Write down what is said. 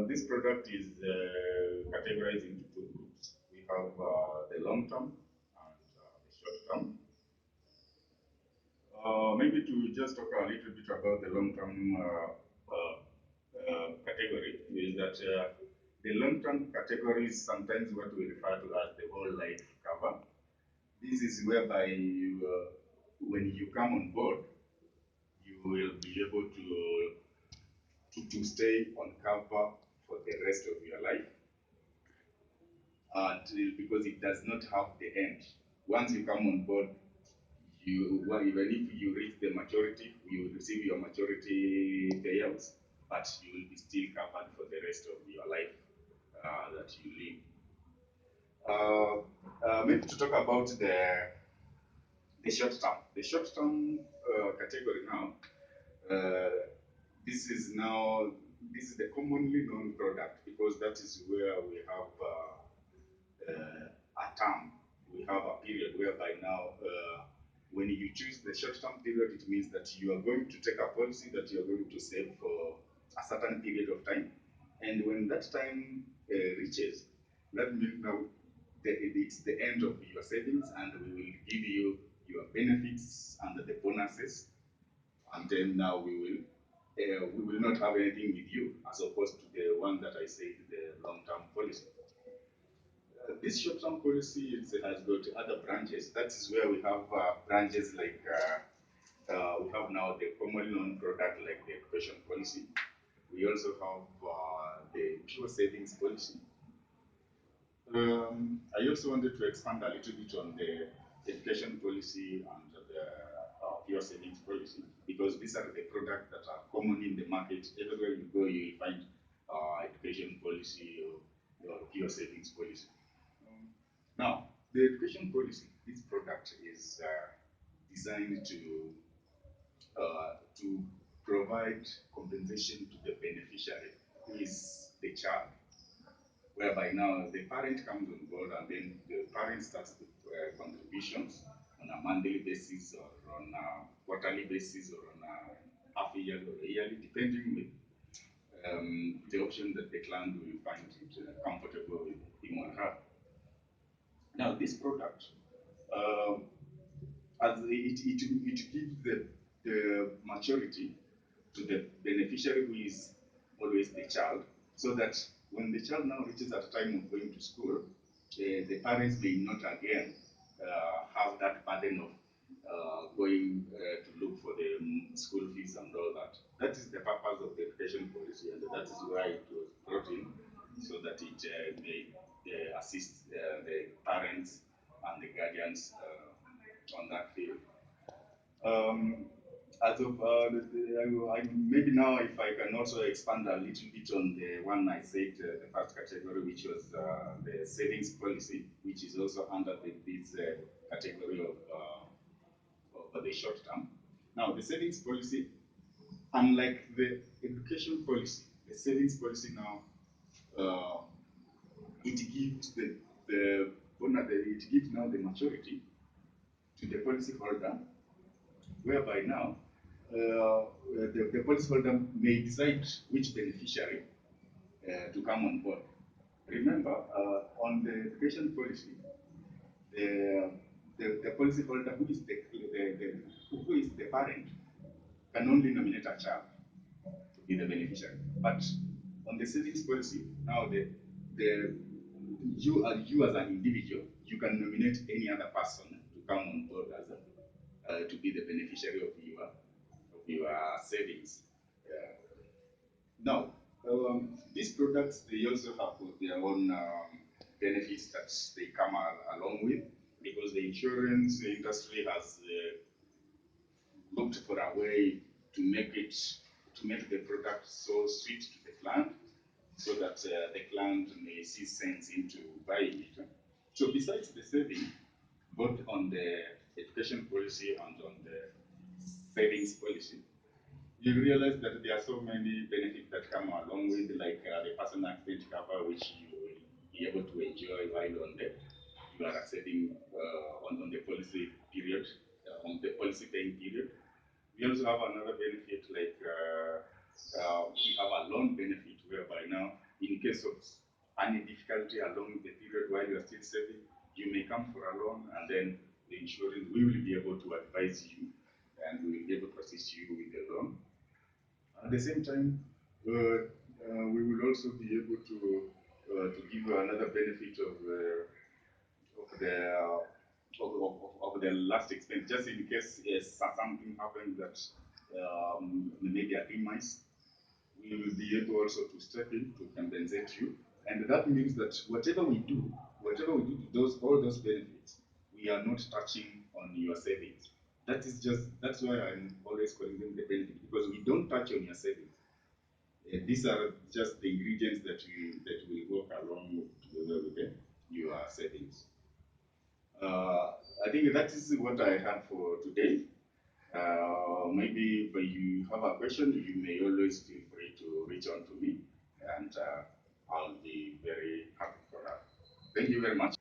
This product is categorized into two groups. We have the long term and the short term. Maybe to just talk a little bit about the long term category is that the long term category is sometimes what we refer to as the whole life cover. This is whereby when you come on board, you will be able to stay on cover for the rest of your life because it does not have the end. Once you come on board, even if you reach the maturity, you will receive your maturity payouts, but you will be still covered for the rest of your life that you live. Maybe to talk about the short term. The short term category now. This is the commonly known product because that is where we have a term. We have a period whereby now when you choose the short-term period, it means that you are going to take a policy that you are going to save for a certain period of time. And when that time reaches, that means now it's the end of your savings and we will give you your benefits and the bonuses. And then now we will not have anything with you as opposed to the one that I said, the long-term policy. This short-term policy has got other branches. That is where we have branches like we have now the commonly known product like the education policy. We also have the pure savings policy. I also wanted to expand a little bit on the education policy and the pure savings policy because these are the products that are common in the market. Everywhere you go, you will find education policy or pure savings policy. Now, the education policy, this product is designed to provide compensation to the beneficiary, who is the child, whereby now the parent comes on board and then the parent starts the contributions on a monthly basis or on a quarterly basis or on a half yearly or a yearly, depending with the option that the client will find it comfortable with him or her. Now, this product, as it gives the maturity to the beneficiary, who is always the child, so that when the child now reaches at time of going to school, the parents may not again have that burden of going to look for the school fees and all that. That is the purpose of the education policy, and that is why it was brought in, so that it may assist the parents and the guardians on that field. As of maybe now, if I can also expand a little bit on the one I said, the first category, which was the savings policy, which is also under this category of the short term. Now, the savings policy, unlike the education policy, the savings policy now it gives it gives now the maturity to the policy holder, whereby now the policyholder may decide which beneficiary to come on board. Remember, on the education policy, the policyholder who is the parent can only nominate a child to be the beneficiary. But on the savings policy, now you as an individual, you can nominate any other person to come on board as to be the beneficiary of your savings. Now, these products, they also have their own benefits that they come along with, because the insurance industry has looked for a way to make the product so sweet to the client, so that the client may see sense into buying it. So besides the saving, both on the education policy and on the savings policy, you realize that there are so many benefits that come along with, like the personal accident cover, which you will be able to enjoy while you are saving on the policy period, on the policy paying period. We also have another benefit like We have a loan benefit whereby now, in case of any difficulty along the period while you are still saving, you may come for a loan, and then the insurance, we will be able to advise you and we will be able to assist you with the loan. At the same time, we will also be able to give you another benefit of the last expense, just in case something happens that maybe a demise, we will be able also to step in to compensate you. And that means that whatever we do to those all those benefits, we are not touching on your savings. That's why I'm always calling them the benefit, because we don't touch on your savings. These are just the ingredients that will work along together with your savings. I think that is what I have for today. Maybe if you have a question, you may always feel free to reach out to me, and I'll be very happy for that. Thank you very much.